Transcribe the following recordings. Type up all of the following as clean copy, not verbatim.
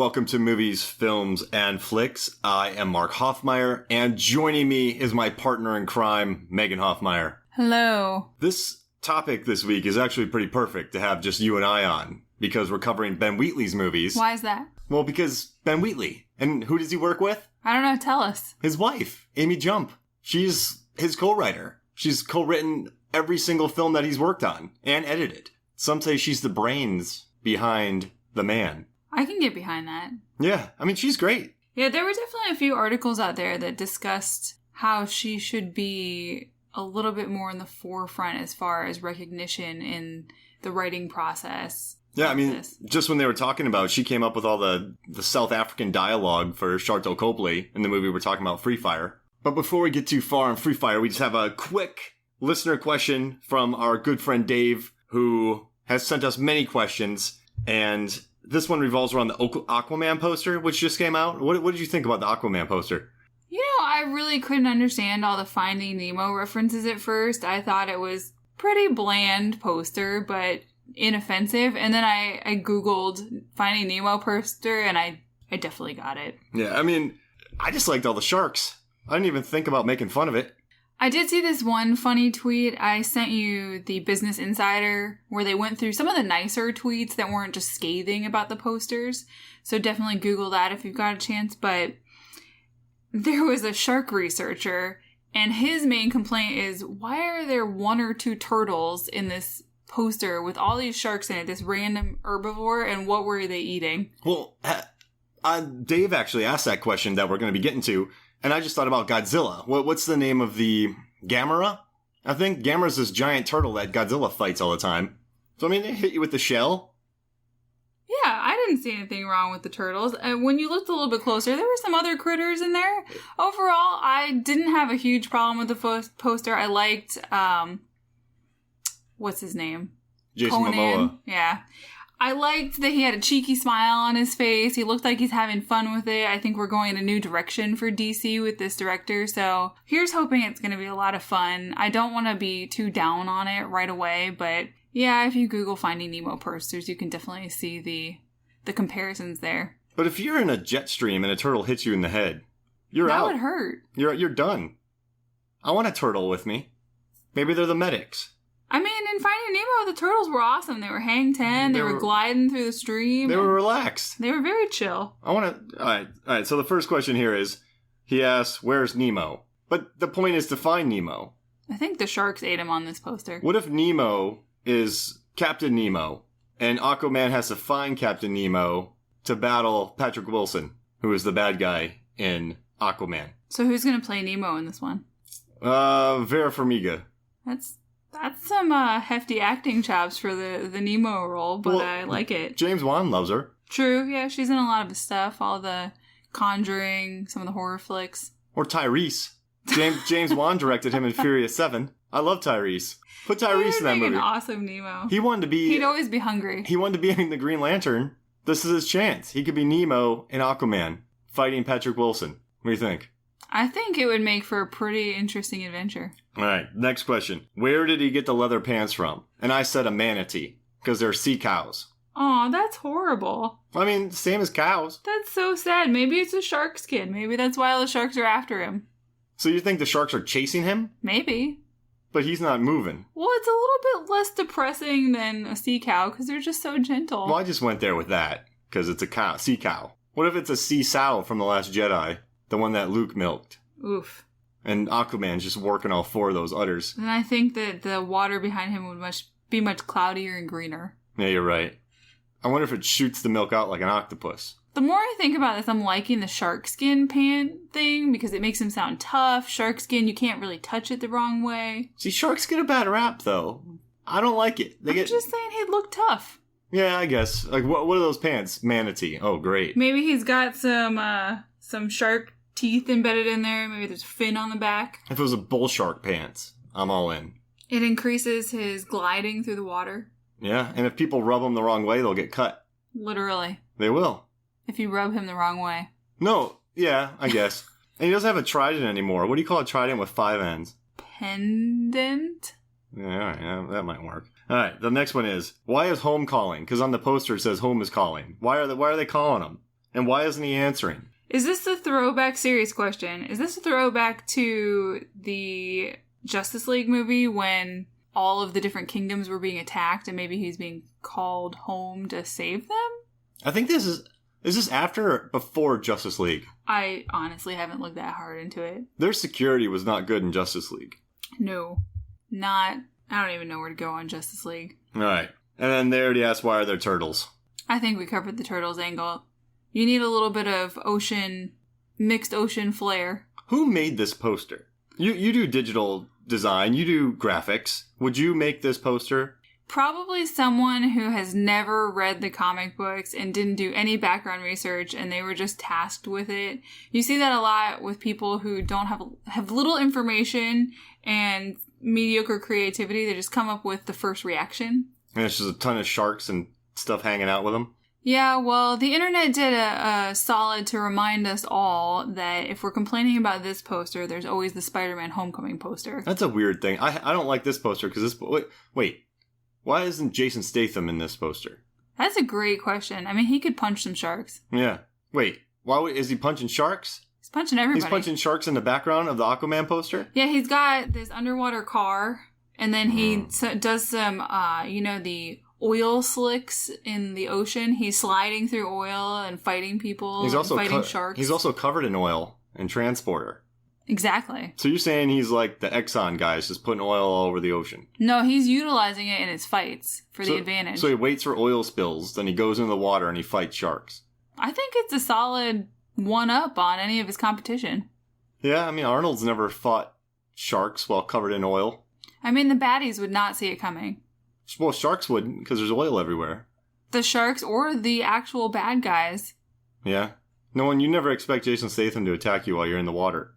welcome to Movies, Films, and Flicks. I am Mark Hoffmeyer, and joining me is my partner in crime, Megan Hoffmeyer. Hello. This topic this week is actually pretty perfect to have just you and I on, because we're covering Ben Wheatley's movies. Why is that? Well, because Ben Wheatley. And who does he work with? I don't know, tell us. His wife, Amy Jump. She's his co-writer. She's co-written every single film that he's worked on, and edited. Some say she's the brains behind the man. I can get behind that. Yeah, I mean, she's great. Yeah, there were definitely a few articles out there that discussed how she should be a little bit more in the forefront as far as recognition in the writing process. Yeah, I mean, just when they were talking about, she came up with all the South African dialogue for Sharlto Copley in the movie we're talking about, Free Fire. But before we get too far on Free Fire, we just have a quick listener question from our good friend Dave, who has sent us many questions, and this one revolves around the Aquaman poster, which just came out. What did you think about the Aquaman poster? You know, I really couldn't understand all the Finding Nemo references at first. I thought it was pretty bland poster, but inoffensive. And then I Googled Finding Nemo poster, and I definitely got it. Yeah, I mean, I just liked all the sharks. I didn't even think about making fun of it. I did see this one funny tweet. I sent you the Business Insider, where they went through some of the nicer tweets that weren't just scathing about the posters. So definitely Google that if you've got a chance. But there was a shark researcher, and his main complaint is, why are there one or two turtles in this poster with all these sharks in it, this random herbivore, and what were they eating? Well, Dave actually asked that question that we're going to be getting to. And I just thought about Godzilla. What's the name of the Gamera? I think Gamera's this giant turtle that Godzilla fights all the time. So, I mean, they hit you with the shell. Yeah, I didn't see anything wrong with the turtles. When you looked a little bit closer, there were some other critters in there. Overall, I didn't have a huge problem with the poster. I liked, what's his name? Jason Momoa. Yeah. I liked that he had a cheeky smile on his face. He looked like he's having fun with it. I think we're going in a new direction for DC with this director. So here's hoping it's going to be a lot of fun. I don't want to be too down on it right away. But yeah, if you Google Finding Nemo posters, you can definitely see the comparisons there. But if you're in a jet stream and a turtle hits you in the head, you're out. That would hurt. You're done. I want a turtle with me. Maybe they're the medics. I mean, in Finding Nemo, the turtles were awesome. They were hang 10. They were gliding through the stream. They were relaxed. They were very chill. All right. So the first question here is, he asks, where's Nemo? But the point is to find Nemo. I think the sharks ate him on this poster. What if Nemo is Captain Nemo, and Aquaman has to find Captain Nemo to battle Patrick Wilson, who is the bad guy in Aquaman? So who's going to play Nemo in this one? Vera Farmiga. That's some hefty acting chops for the Nemo role, but well, I like it. James Wan loves her. True, yeah, she's in a lot of his stuff, all the Conjuring, some of the horror flicks. Or Tyrese. James Wan directed him in Furious 7. I love Tyrese. Put Tyrese in that movie. An awesome Nemo. He'd always be hungry. He wanted to be in the Green Lantern. This is his chance. He could be Nemo in Aquaman, fighting Patrick Wilson. What do you think? I think it would make for a pretty interesting adventure. All right, next question. Where did he get the leather pants from? And I said a manatee, because they're sea cows. Aw, that's horrible. I mean, same as cows. That's so sad. Maybe it's a shark skin. Maybe that's why all the sharks are after him. So you think the sharks are chasing him? Maybe. But he's not moving. Well, it's a little bit less depressing than a sea cow, because they're just so gentle. Well, I just went there with that, because it's a sea cow. What if it's a sea sow from The Last Jedi? The one that Luke milked. Oof. And Aquaman's just working all four of those udders. And I think that the water behind him would be much cloudier and greener. Yeah, you're right. I wonder if it shoots the milk out like an octopus. The more I think about this, I'm liking the shark skin pant thing, because it makes him sound tough. Shark skin, you can't really touch it the wrong way. See, sharks get a bad rap, though. I don't like it. I'm just saying he'd look tough. Yeah, I guess. Like, what are those pants? Manatee. Oh, great. Maybe he's got some shark teeth embedded in there. Maybe there's a fin on the back. If it was a bull shark pants, I'm all in. It increases his gliding through the water. Yeah, and if people rub him the wrong way, they'll get cut. Literally. They will. If you rub him the wrong way. No, yeah, I guess. And he doesn't have a trident anymore. What do you call a trident with 5 ends? Pendant? Yeah, all right, yeah, that might work. All right, the next one is, why is home calling? Because on the poster it says home is calling. Why are they calling him? And why isn't he answering? Is this a throwback, serious question, is this a throwback to the Justice League movie when all of the different kingdoms were being attacked and maybe he's being called home to save them? I think is this after or before Justice League? I honestly haven't looked that hard into it. Their security was not good in Justice League. No, I don't even know where to go on Justice League. All right. And then they already asked, why are there turtles? I think we covered the turtles angle. You need a little bit of mixed ocean flair. Who made this poster? You do digital design, you do graphics. Would you make this poster? Probably someone who has never read the comic books and didn't do any background research and they were just tasked with it. You see that a lot with people who don't have little information and mediocre creativity. They just come up with the first reaction. And it's just a ton of sharks and stuff hanging out with them. Yeah, well, the internet did a solid to remind us all that if we're complaining about this poster, there's always the Spider-Man Homecoming poster. That's a weird thing. I don't like this poster because this... Wait. Why isn't Jason Statham in this poster? That's a great question. I mean, he could punch some sharks. Yeah. Wait. Is he punching sharks? He's punching everybody. He's punching sharks in the background of the Aquaman poster? Yeah, he's got this underwater car, and then he does some, the oil slicks in the ocean. He's sliding through oil and fighting people and fighting sharks. He's also covered in oil and transporter. Exactly. So you're saying he's like the Exxon guys, just putting oil all over the ocean? No, he's utilizing it in his fights for the advantage. So he waits for oil spills, then he goes into the water and he fights sharks. I think it's a solid one-up on any of his competition. Yeah, I mean, Arnold's never fought sharks while covered in oil. I mean, the baddies would not see it coming. Well, sharks wouldn't, because there's oil everywhere. The sharks or the actual bad guys. Yeah. You never expect Jason Statham to attack you while you're in the water.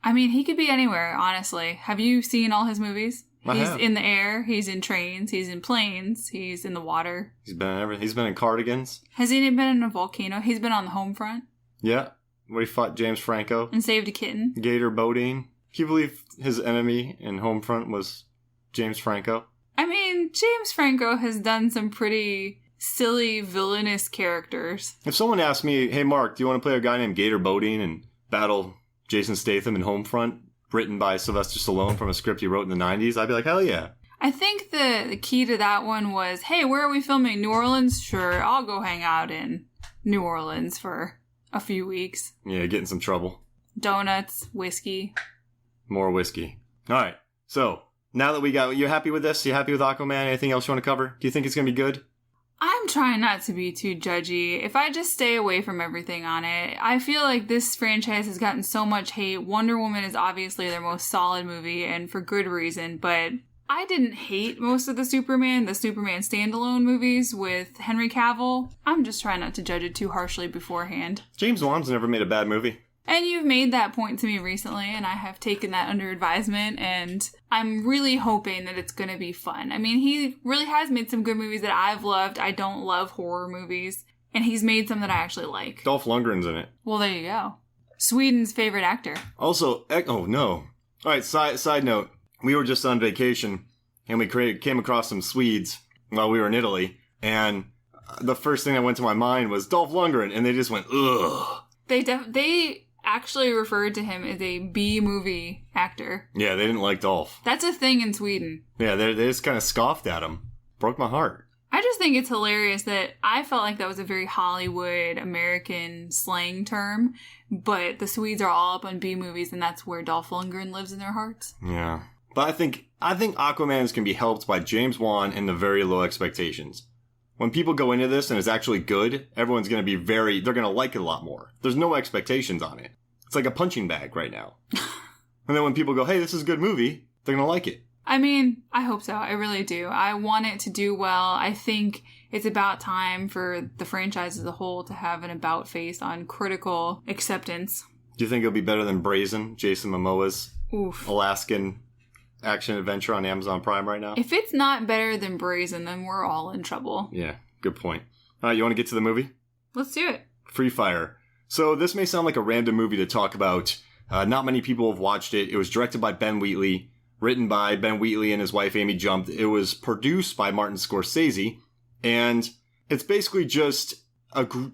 I mean, he could be anywhere, honestly. Have you seen all his movies? He's have. In the air, he's in trains, he's in planes, he's in the water. He's been in everything. He's been in Cardigans. Has he been in a volcano? He's been on the home front. Yeah. Where he fought James Franco. And saved a kitten. Gator Bodine. Can you believe his enemy in Homefront was James Franco? I mean, James Franco has done some pretty silly, villainous characters. If someone asked me, hey, Mark, do you want to play a guy named Gator Bodine and battle Jason Statham in Homefront, written by Sylvester Stallone from a script he wrote in the 90s, I'd be like, hell yeah. I think the key to that one was, hey, where are we filming? New Orleans? Sure, I'll go hang out in New Orleans for a few weeks. Yeah, get in some trouble. Donuts, whiskey. More whiskey. All right, so now that you happy with this? You happy with Aquaman? Anything else you want to cover? Do you think it's going to be good? I'm trying not to be too judgy. If I just stay away from everything on it, I feel like this franchise has gotten so much hate. Wonder Woman is obviously their most solid movie, and for good reason, but I didn't hate most of the Superman standalone movies with Henry Cavill. I'm just trying not to judge it too harshly beforehand. James Wan's never made a bad movie. And you've made that point to me recently, and I have taken that under advisement, and I'm really hoping that it's going to be fun. I mean, he really has made some good movies that I've loved. I don't love horror movies, and he's made some that I actually like. Dolph Lundgren's in it. Well, there you go. Sweden's favorite actor. Also, oh no. All right, side note. We were just on vacation, and we came across some Swedes while we were in Italy, and the first thing that went to my mind was Dolph Lundgren, and they just went, ugh. They actually referred to him as a B-movie actor. Yeah, they didn't like Dolph. That's a thing in Sweden. Yeah, they just kind of scoffed at him. Broke my heart. I just think it's hilarious that I felt like that was a very Hollywood American slang term, but the Swedes are all up on B-movies, and that's where Dolph Lundgren lives in their hearts. Yeah. But I think Aquaman can be helped by James Wan and the very low expectations. When people go into this and it's actually good, everyone's going to be they're going to like it a lot more. There's no expectations on it. It's like a punching bag right now. And then when people go, hey, this is a good movie, they're going to like it. I mean, I hope so. I really do. I want it to do well. I think it's about time for the franchise as a whole to have an about face on critical acceptance. Do you think it'll be better than Brazen, Jason Momoa's Alaskan action adventure on Amazon Prime right now? If it's not better than Brazen, then we're all in trouble. Yeah, good point. All right, you want to get to the movie? Let's do it. Free Fire. So this may sound like a random movie to talk about. Not many people have watched it. It was directed by Ben Wheatley, written by Ben Wheatley and his wife Amy Jump. It was produced by Martin Scorsese, and it's basically just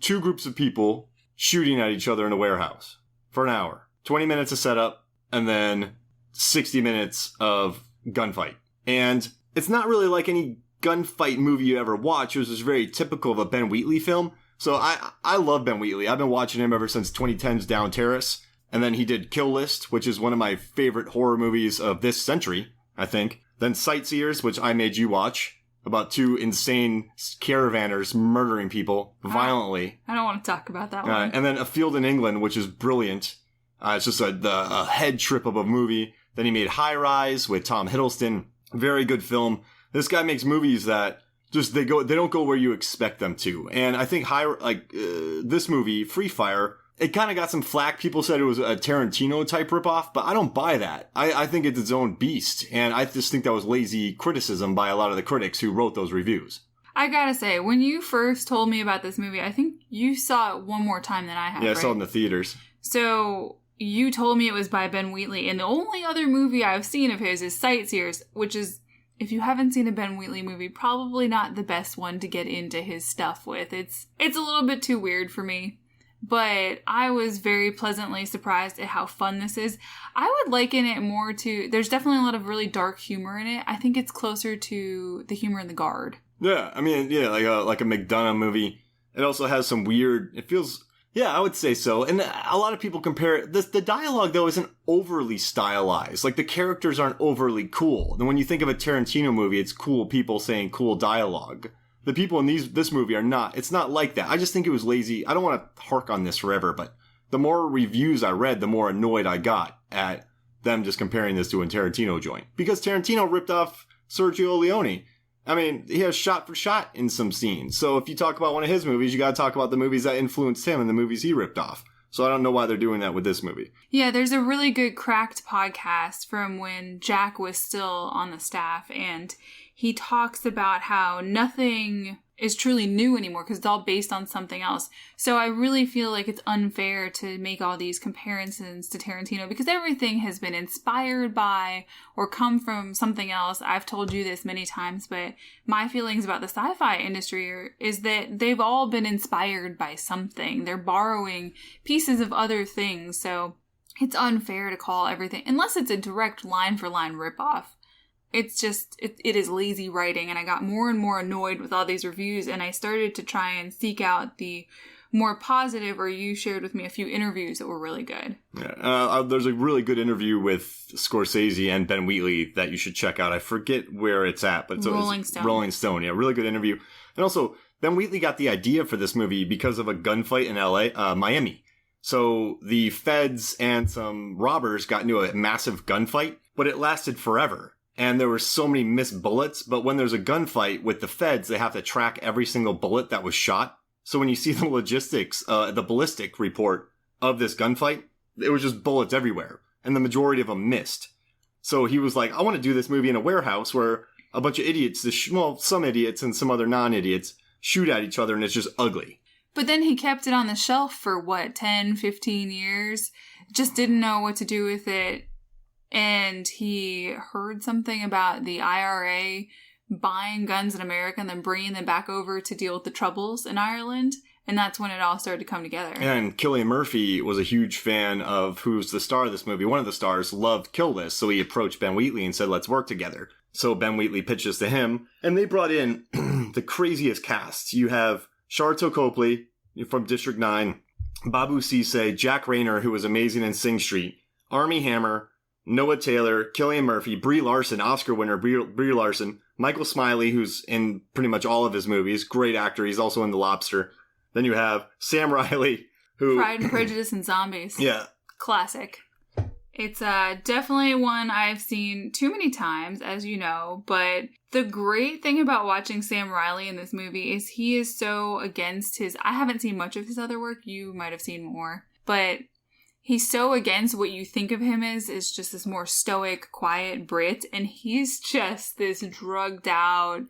two groups of people shooting at each other in a warehouse for an hour. 20 minutes of setup, and then 60 minutes of gunfight. And it's not really like any gunfight movie you ever watch. It was just very typical of a Ben Wheatley film. So I love Ben Wheatley. I've been watching him ever since 2010's Down Terrace. And then he did Kill List, which is one of my favorite horror movies of this century, I think. Then Sightseers, which I made you watch, about two insane caravanners murdering people violently. I don't want to talk about that one. And then A Field in England, which is brilliant. It's just a head trip of a movie. Then he made High Rise with Tom Hiddleston. Very good film. This guy makes movies that just they don't go where you expect them to. And I think this movie, Free Fire, it kind of got some flack. People said it was a Tarantino type ripoff, but I don't buy that. I think it's its own beast. And I just think that was lazy criticism by a lot of the critics who wrote those reviews. I gotta say, when you first told me about this movie, I think you saw it one more time than I have. Yeah, I right? saw it in the theaters. So you told me it was by Ben Wheatley, and the only other movie I've seen of his is Sightseers, which is, if you haven't seen a Ben Wheatley movie, probably not the best one to get into his stuff with. It's a little bit too weird for me. But I was very pleasantly surprised at how fun this is. I would liken it more to, there's definitely a lot of really dark humor in it. I think it's closer to the humor in The Guard. Yeah, I mean, yeah, like a McDonough movie. It also has some weird, it feels, yeah, I would say so. And a lot of people compare it. The dialogue, though, isn't overly stylized. Like, the characters aren't overly cool. And when you think of a Tarantino movie, it's cool people saying cool dialogue. The people in this movie are not. It's not like that. I just think it was lazy. I don't want to hark on this forever, but the more reviews I read, the more annoyed I got at them just comparing this to a Tarantino joint. Because Tarantino ripped off Sergio Leone. I mean, he has shot for shot in some scenes. So if you talk about one of his movies, you got to talk about the movies that influenced him and the movies he ripped off. So I don't know why they're doing that with this movie. Yeah, there's a really good Cracked podcast from when Jack was still on the staff, and he talks about how nothing is truly new anymore because it's all based on something else. So I really feel like it's unfair to make all these comparisons to Tarantino because everything has been inspired by or come from something else. I've told you this many times, but my feelings about the sci-fi industry is that they've all been inspired by something. They're borrowing pieces of other things. So it's unfair to call everything, unless it's a direct line-for-line ripoff. It's just, it is lazy writing, and I got more and more annoyed with all these reviews, and I started to try and seek out the more positive, or you shared with me a few interviews that were really good. Yeah, there's a really good interview with Scorsese and Ben Wheatley that you should check out. I forget where it's at, but it's Rolling Stone. Rolling Stone, yeah, really good interview. And also, Ben Wheatley got the idea for this movie because of a gunfight in Miami. So the feds and some robbers got into a massive gunfight, but it lasted forever. And there were so many missed bullets, but when there's a gunfight with the feds, they have to track every single bullet that was shot. So when you see the logistics, the ballistic report of this gunfight, it was just bullets everywhere. And the majority of them missed. So he was like, I want to do this movie in a warehouse where a bunch of idiots, some idiots and some other non-idiots, shoot at each other and it's just ugly. But then he kept it on the shelf for, 10, 15 years? Just didn't know what to do with it. And he heard something about the IRA buying guns in America and then bringing them back over to deal with the troubles in Ireland. And that's when it all started to come together. And Cillain Murphy was a huge fan of who's the star of this movie. One of the stars loved Kill List, so he approached Ben Wheatley and said, let's work together. So Ben Wheatley pitched this to him, and they brought in the craziest cast. You have Sharlto Copley from District 9, Babu Cisse, Jack Reynor, who was amazing in Sing Street, Armie Hammer, Noah Taylor, Cillain Murphy, Brie Larson, Oscar winner Brie Larson, Michael Smiley, who's in pretty much all of his movies, great actor, he's also in The Lobster. Then you have Sam Riley, who... Pride and Prejudice and Zombies. Yeah. Classic. It's definitely one I've seen too many times, as you know, but the great thing about watching Sam Riley in this movie is he is so against his... I haven't seen much of his other work, you might have seen more, but... He's so against what you think of him as just this more stoic, quiet Brit, and he's just this drugged out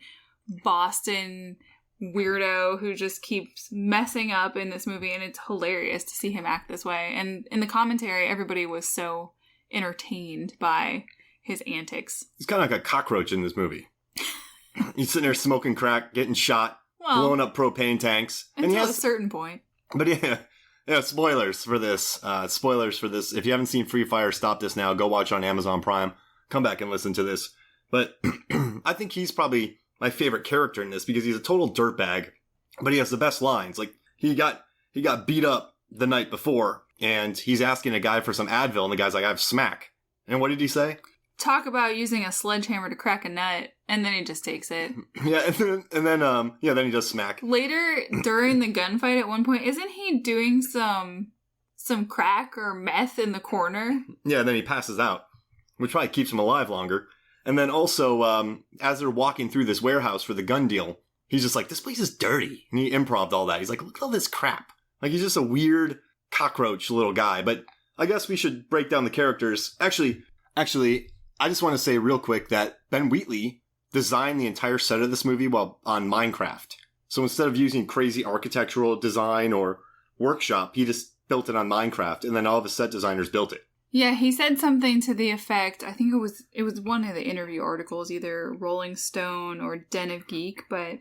Boston weirdo who just keeps messing up in this movie, and it's hilarious to see him act this way. And in the commentary, everybody was so entertained by his antics. He's kind of like a cockroach in this movie. He's sitting there smoking crack, getting shot, blowing up propane tanks. Until a certain point. But yeah. Yeah, spoilers for this. Spoilers for this. If you haven't seen Free Fire, stop this now. Go watch on Amazon Prime. Come back and listen to this. But I think he's probably my favorite character in this because he's a total dirtbag, but he has the best lines. Like, he got beat up the night before, and he's asking a guy for some Advil, and the guy's like, I have smack. And what did he say? Talk about using a sledgehammer to crack a nut, and then he just takes it. Yeah, then he does smack. Later, during the gunfight at one point, isn't he doing some crack or meth in the corner? Yeah, and then he passes out, which probably keeps him alive longer. And then also, as they're walking through this warehouse for the gun deal, he's just like, this place is dirty. And he improv'd all that. He's like, look at all this crap. Like, he's just a weird cockroach little guy. But I guess we should break down the characters. Actually, I just want to say real quick that Ben Wheatley designed the entire set of this movie on Minecraft. So instead of using crazy architectural design or workshop, he just built it on Minecraft, and then all of his set designers built it. Yeah, he said something to the effect, I think it was one of the interview articles, either Rolling Stone or Den of Geek, but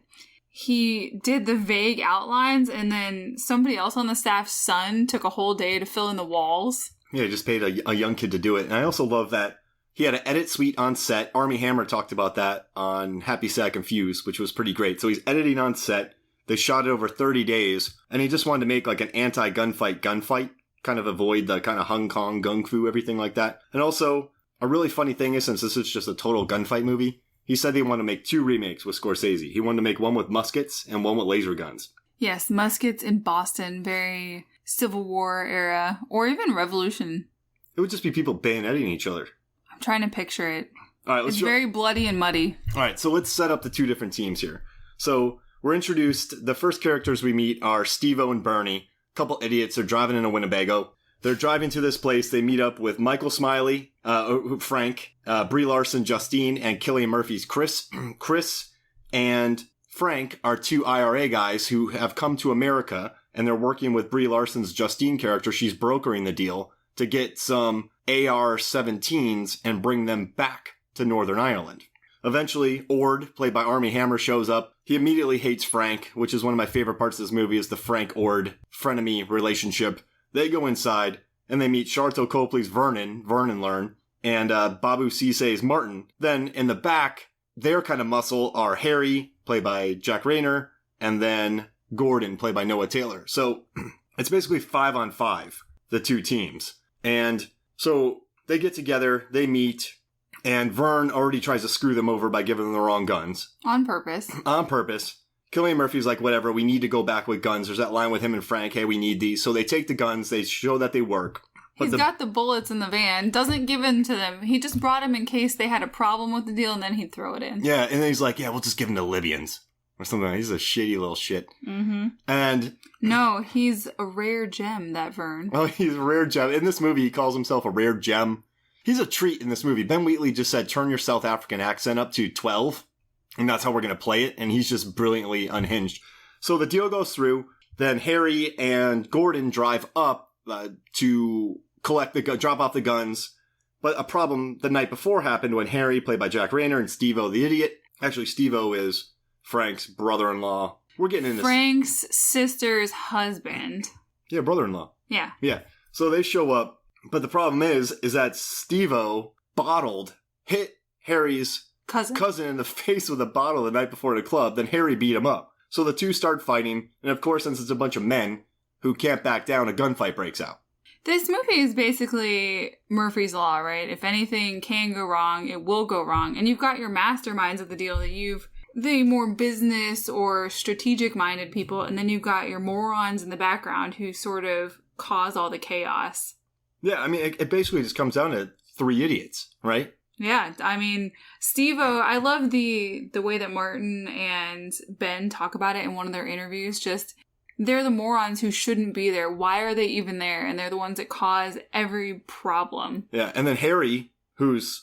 he did the vague outlines, and then somebody else on the staff's son took a whole day to fill in the walls. Yeah, he just paid a young kid to do it. And I also love that he had an edit suite on set. Armie Hammer talked about that on Happy Sad Confused, which was pretty great. So he's editing on set. They shot it over 30 days, and he just wanted to make like an anti-gunfight, kind of avoid the kind of Hong Kong gung fu, everything like that. And also, a really funny thing is, since this is just a total gunfight movie, he said they wanted to make 2 remakes with Scorsese. He wanted to make one with muskets and one with laser guns. Yes, muskets in Boston, very Civil War era, or even Revolution. It would just be people bayoneting each other. I'm trying to picture it. All right, it's very bloody and muddy. All right, so let's set up the 2 different teams here. So we're introduced, the first characters we meet are Steve-O and Bernie. Couple idiots are driving in a Winnebago. They're driving to this place. They meet up with Michael Smiley, Frank, Brie Larson, Justine, and Cillain Murphy's Chris. Chris and Frank are 2 IRA guys who have come to America, and they're working with Brie Larson's Justine character. She's brokering the deal to get some AR-17s and bring them back to Northern Ireland. Eventually, Ord, played by Armie Hammer, shows up. He immediately hates Frank, which is one of my favorite parts of this movie, is the Frank-Ord frenemy relationship. They go inside, and they meet Sharlto Copley's Vernon Learn, and Babu Cisse's Martin. Then, in the back, their kind of muscle are Harry, played by Jack Reynor, and then Gordon, played by Noah Taylor. So, it's basically 5-on-5, the 2 teams. And so, they get together, they meet, and Vern already tries to screw them over by giving them the wrong guns. On purpose. On purpose. Cillain Murphy's like, whatever, we need to go back with guns. There's that line with him and Frank, hey, we need these. So they take the guns, they show that they work. He's got the bullets in the van, doesn't give in to them. He just brought them in case they had a problem with the deal, and then he'd throw it in. Yeah, and then he's like, yeah, we'll just give them to Libyans. Or something. He's a shitty little shit. Mm-hmm. And... No, he's a rare gem, that Vern. Oh, he's a rare gem. In this movie, he calls himself a rare gem. He's a treat in this movie. Ben Wheatley just said, turn your South African accent up to 12, and that's how we're going to play it, and he's just brilliantly unhinged. So the deal goes through, then Harry and Gordon drive up to drop off the guns, but a problem the night before happened when Harry, played by Jack Reynor, and Steve-O the idiot, actually Steve-O is Frank's brother-in-law. We're getting into Frank's sister's husband. Yeah, brother-in-law. Yeah. Yeah. So they show up. But the problem is that Steve-O hit Harry's cousin in the face with a bottle the night before the club. Then Harry beat him up. So the 2 start fighting. And of course, since it's a bunch of men who can't back down, a gunfight breaks out. This movie is basically Murphy's Law, right? If anything can go wrong, it will go wrong. And you've got your masterminds of the deal the more business or strategic-minded people. And then you've got your morons in the background who sort of cause all the chaos. Yeah, I mean, it basically just comes down to 3 idiots, right? Yeah, I mean, Steve-O, I love the way that Martin and Ben talk about it in one of their interviews. Just, they're the morons who shouldn't be there. Why are they even there? And they're the ones that cause every problem. Yeah, and then Harry, who's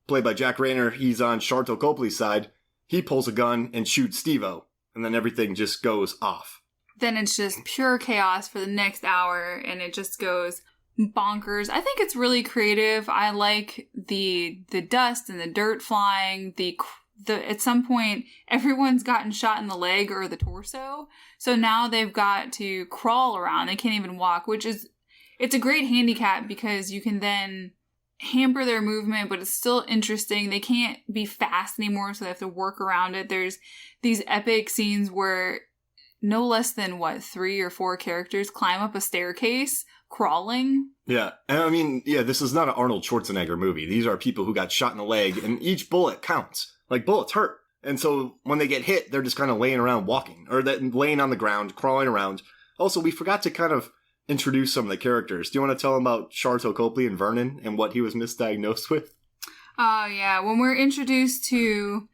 played by Jack Reynor, he's on Sharlto Copley's side. He pulls a gun and shoots Steve-O, and then everything just goes off. Then it's just pure chaos for the next hour, and it just goes bonkers. I think it's really creative. I like the dust and the dirt flying, the at some point, everyone's gotten shot in the leg or the torso. So now they've got to crawl around. They can't even walk, it's a great handicap because you can then hamper their movement, but it's still interesting. They can't be fast anymore, so they have to work around it. There's these epic scenes where no less than, 3 or 4 characters climb up a staircase crawling. Yeah. And I mean, this is not an Arnold Schwarzenegger movie. These are people who got shot in the leg, and each bullet counts. Like, bullets hurt. And so when they get hit, they're just kind of laying around walking, or laying on the ground, crawling around. Also, we forgot to kind of introduce some of the characters. Do you want to tell them about Sharlto Copley and Vernon and what he was misdiagnosed with? Oh, yeah. When we're introduced to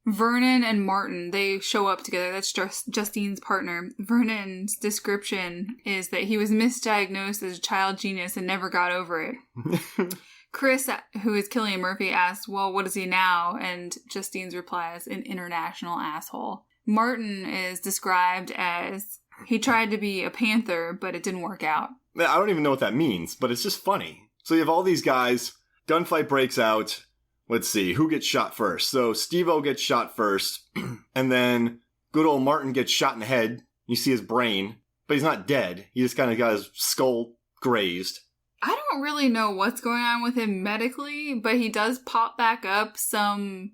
Vernon and Martin, they show up together. That's Justine's partner. Vernon's description is that he was misdiagnosed as a child genius and never got over it. Chris, who is Cillain Murphy, asks, well, what is he now? And Justine's reply is an international asshole. Martin is described as he tried to be a panther, but it didn't work out. I don't even know what that means, but it's just funny. So you have all these guys, gunfight breaks out. Let's see, who gets shot first? So Steve-O gets shot first, and then good old Martin gets shot in the head. You see his brain, but he's not dead. He just kind of got his skull grazed. I don't really know what's going on with him medically, but he does pop back up some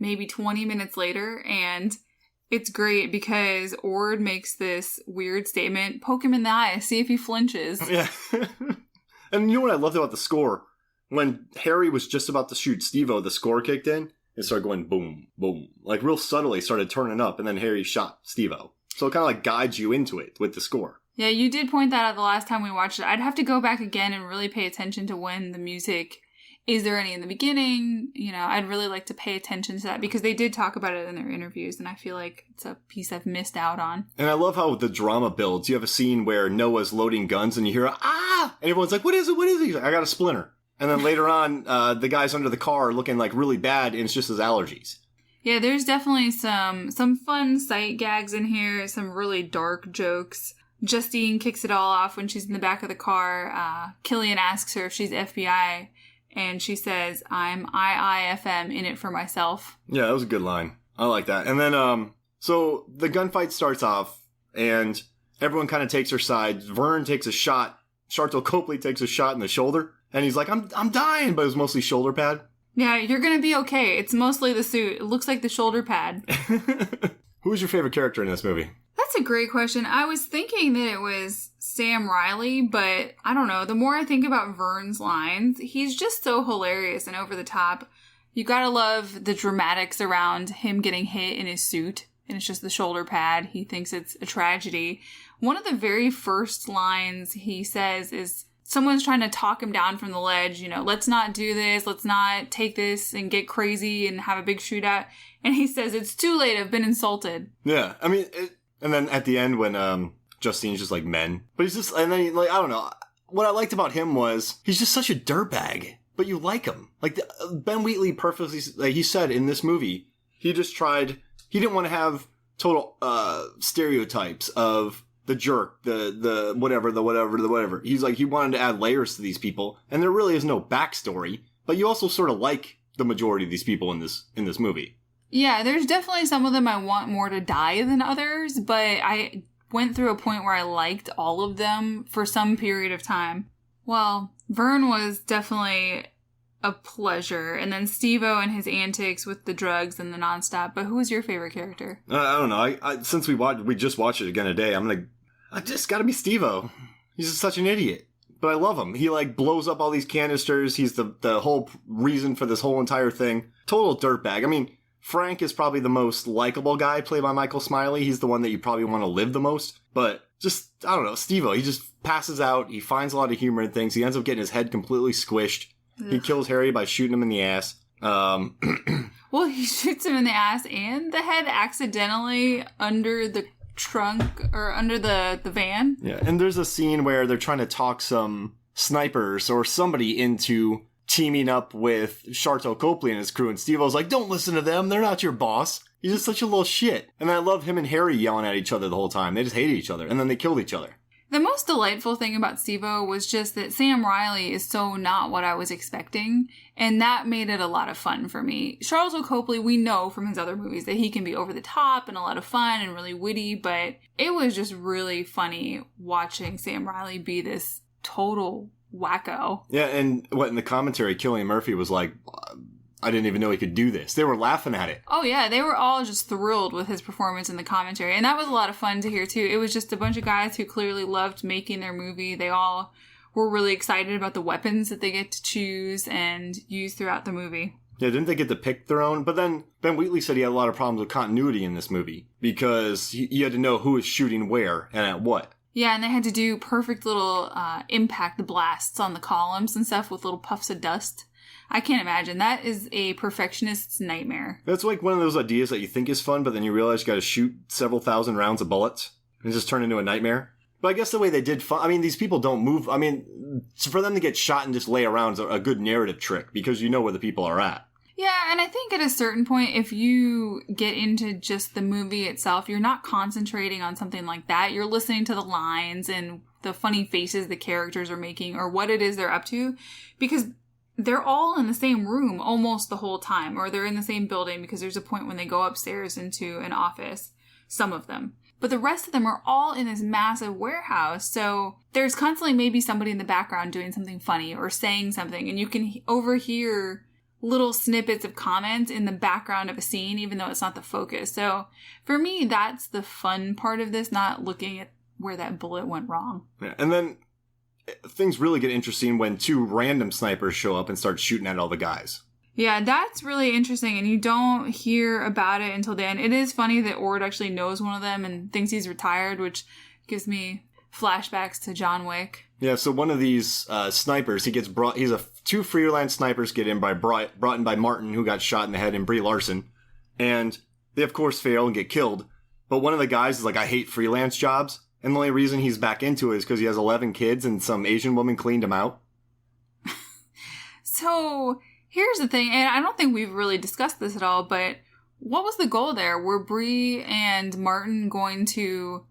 maybe 20 minutes later, and it's great because Ord makes this weird statement, poke him in the eye, see if he flinches. Yeah. And you know what I loved about the score? When Harry was just about to shoot Steve-O, the score kicked in and started going boom, boom. Like real subtly started turning up, and then Harry shot Steve-O. So it kind of like guides you into it with the score. Yeah, you did point that out the last time we watched it. I'd have to go back again and really pay attention to when the music, is there any in the beginning? You know, I'd really like to pay attention to that because they did talk about it in their interviews, and I feel like it's a piece I've missed out on. And I love how the drama builds. You have a scene where Noah's loading guns and you hear, ah! And everyone's like, what is it? What is it? He's like, I got a splinter. And then later on, the guy's under the car looking like really bad, and it's just his allergies. Yeah, there's definitely some fun sight gags in here, some really dark jokes. Justine kicks it all off when she's in the back of the car. Killian asks her if she's FBI, and she says, I'm IIFM, in it for myself. Yeah, that was a good line. I like that. And then, so the gunfight starts off, and everyone kind of takes her side. Vern takes a shot. Sharlto Copley takes a shot in the shoulder, and he's like, I'm dying, but it was mostly shoulder pad. Yeah, you're gonna be okay. It's mostly the suit. It looks like the shoulder pad. Who was your favorite character in this movie? That's a great question. I was thinking that it was Sam Riley, but I don't know. The more I think about Vern's lines, he's just so hilarious and over the top. You gotta love the dramatics around him getting hit in his suit, and it's just the shoulder pad. He thinks it's a tragedy. One of the very first lines he says is, someone's trying to talk him down from the ledge, you know, let's not do this, let's not take this and get crazy and have a big shootout. And he says, it's too late, I've been insulted. Yeah, I mean, and then at the end when Justine's just like, men. But he's just, and then he, like, I don't know. What I liked about him was, he's just such a dirtbag, but you like him. Like, Ben Wheatley perfectly, like he said in this movie, he didn't want to have total stereotypes of the jerk, the whatever. He's like, he wanted to add layers to these people, and there really is no backstory, but you also sort of like the majority of these people in this movie. Yeah, there's definitely some of them I want more to die than others, but I went through a point where I liked all of them for some period of time. Well, Vern was definitely a pleasure, and then Steve-O and his antics with the drugs and the nonstop. But who was your favorite character? I don't know. I since we just watched it again today, I just gotta be Steve-O. He's just such an idiot. But I love him. He, like, blows up all these canisters. He's the whole reason for this whole entire thing. Total dirtbag. I mean, Frank is probably the most likable guy played by Michael Smiley. He's the one that you probably want to live the most. But just, I don't know, Steve-O, he just passes out. He finds a lot of humor in things. He ends up getting his head completely squished. Ugh. He kills Harry by shooting him in the ass. Well, he shoots him in the ass and the head accidentally under the trunk or under the van. Yeah, and there's a scene where they're trying to talk some snipers or somebody into teaming up with Sharlto Copley and his crew, and Steve-O's like, don't listen to them, they're not your boss. He's just such a little shit. And I love him and Harry yelling at each other the whole time. They just hated each other, and then they killed each other. The most delightful thing about Steve-O was just that Sam Riley is so not what I was expecting, and that made it a lot of fun for me. Sharlto Copley, we know from his other movies that he can be over the top and a lot of fun and really witty, but it was just really funny watching Sam Riley be this total wacko. Yeah, and in the commentary, Cillain Murphy was like, I didn't even know he could do this. They were laughing at it. Oh, yeah. They were all just thrilled with his performance in the commentary. And that was a lot of fun to hear, too. It was just a bunch of guys who clearly loved making their movie. They all were really excited about the weapons that they get to choose and use throughout the movie. Yeah, didn't they get to pick their own? But then Ben Wheatley said he had a lot of problems with continuity in this movie because you had to know who was shooting where and at what. Yeah, and they had to do perfect little impact blasts on the columns and stuff with little puffs of dust. I can't imagine. That is a perfectionist's nightmare. That's like one of those ideas that you think is fun, but then you realize you got to shoot several thousand rounds of bullets and just turn into a nightmare. But I guess the way they did fun, I mean, these people don't move. I mean, for them to get shot and just lay around is a good narrative trick because you know where the people are at. Yeah, and I think at a certain point, if you get into just the movie itself, you're not concentrating on something like that. You're listening to the lines and the funny faces the characters are making or what it is they're up to because they're all in the same room almost the whole time, or they're in the same building because there's a point when they go upstairs into an office, some of them. But the rest of them are all in this massive warehouse, so there's constantly maybe somebody in the background doing something funny or saying something, and you can overhear little snippets of comments in the background of a scene, even though it's not the focus. So for me, that's the fun part of this, not looking at where that bullet went wrong. Yeah, and then things really get interesting when two random snipers show up and start shooting at all the guys. Yeah, that's really interesting, and you don't hear about it until the end. It is funny that Ord actually knows one of them and thinks he's retired, which gives me flashbacks to John Wick. Yeah, so one of these snipers, two freelance snipers get in brought in by Martin, who got shot in the head, and Brie Larson, and they of course fail and get killed. But one of the guys is like, I hate freelance jobs. And the only reason he's back into it is because he has 11 kids and some Asian woman cleaned him out. So, here's the thing, and I don't think we've really discussed this at all, but what was the goal there? Were Brie and Martin going to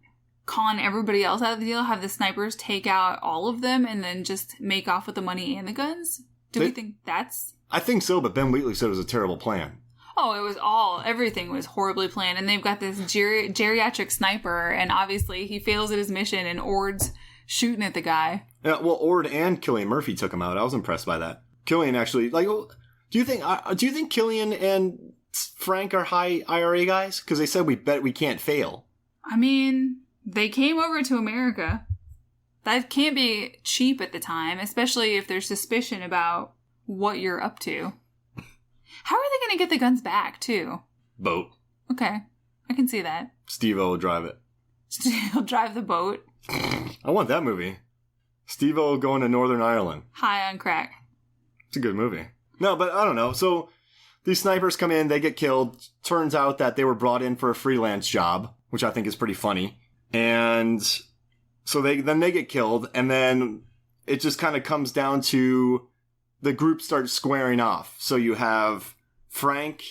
con everybody else out of the deal, have the snipers take out all of them, and then just make off with the money and the guns? We think that's... I think so, but Ben Wheatley said it was a terrible plan. Oh, everything was horribly planned. And they've got this geriatric sniper, and obviously he fails at his mission, and Ord's shooting at the guy. Yeah, well, Ord and Cillain Murphy took him out. I was impressed by that. Cillain actually, do you think Cillain and Frank are high IRA guys? Because they said we can't fail. I mean, they came over to America. That can't be cheap at the time, especially if there's suspicion about what you're up to. How are they going to get the guns back, too? Boat. Okay. I can see that. Steve-O will drive it. He'll drive the boat. I want that movie. Steve-O going to Northern Ireland. High on crack. It's a good movie. No, but I don't know. So these snipers come in, they get killed. Turns out that they were brought in for a freelance job, which I think is pretty funny. And so they get killed, and then it just kind of comes down to the group starts squaring off. So you have Frank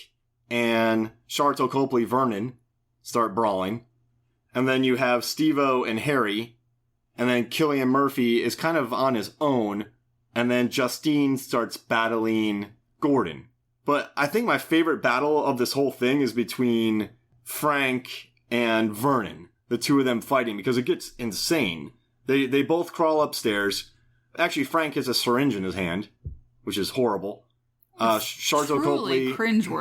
and Sharlto Copley Vernon start brawling. And then you have Steve-O and Harry. And then Cillain Murphy is kind of on his own. And then Justine starts battling Gordon. But I think my favorite battle of this whole thing is between Frank and Vernon. The two of them fighting, because it gets insane. They both crawl upstairs. Actually, Frank has a syringe in his hand, which is horrible. Sharlto Copley